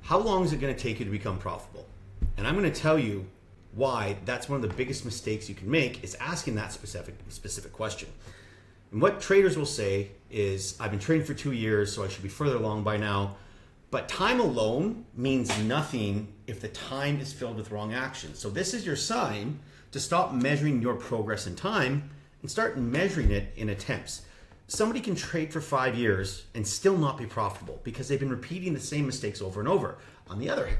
How long is it going to take you to become profitable? And I'm going to tell you why that's one of the biggest mistakes you can make, is asking that specific question. And what traders will say is, I've been trading for 2 years, so I should be further along by now. But time alone means nothing if the time is filled with wrong actions. So this is your sign to stop measuring your progress in time and start measuring it in attempts. Somebody can trade for 5 years and still not be profitable because they've been repeating the same mistakes over and over. On the other hand,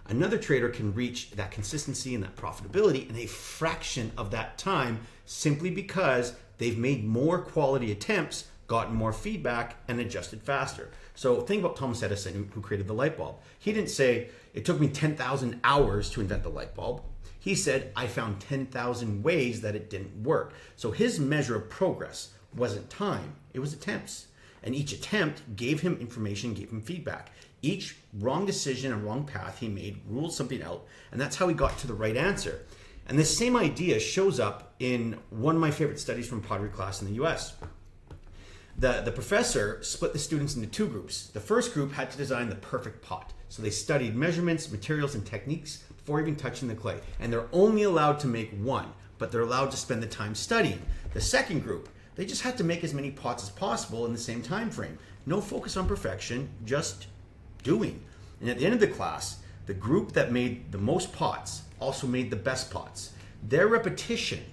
another trader can reach that consistency and that profitability in a fraction of that time simply because they've made more quality attempts, gotten more feedback, and adjusted faster. So think about Thomas Edison, who created the light bulb. He didn't say, it took me 10,000 hours to invent the light bulb. He said, I found 10,000 ways that it didn't work. So his measure of progress wasn't time, it was attempts. And each attempt gave him information, gave him feedback. Each wrong decision and wrong path he made ruled something out, and that's how he got to the right answer. And this same idea shows up in one of my favorite studies from Pottery class in the US. The professor split the students into 2 groups. The first group had to design the perfect pot. So they studied measurements, materials, and techniques before even touching the clay. And they're only allowed to make one, but they're allowed to spend the time studying. The second group, they just had to make as many pots as possible in the same time frame. No focus on perfection, just doing. And at the end of the class, the group that made the most pots also made the best pots. Their repetition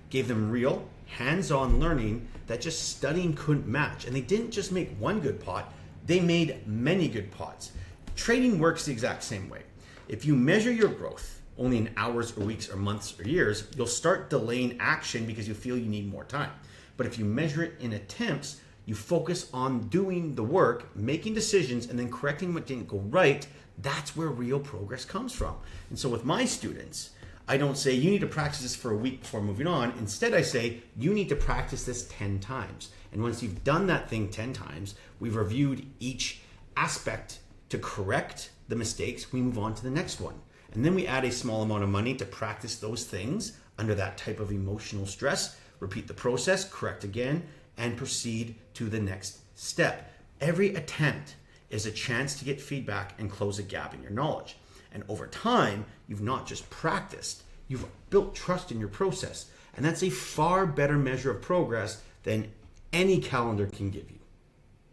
gave them real, hands-on learning that just studying couldn't match. And they didn't just make one good pot, they made many good pots. Trading works the exact same way. If you measure your growth only in hours or weeks or months or years, you'll start delaying action because you feel you need more time. But if you measure it in attempts, you focus on doing the work, making decisions, and then correcting what didn't go right. That's where real progress comes from. And so with my students, I don't say you need to practice this for a week before moving on. Instead, I say you need to practice this 10 times. And once you've done that thing 10 times, we've reviewed each aspect to correct the mistakes, we move on to the next one. And then we add a small amount of money to practice those things under that type of emotional stress, repeat the process, correct again, and proceed to the next step. Every attempt is a chance to get feedback and close a gap in your knowledge. And over time, you've not just practiced, you've built trust in your process. And that's a far better measure of progress than any calendar can give you.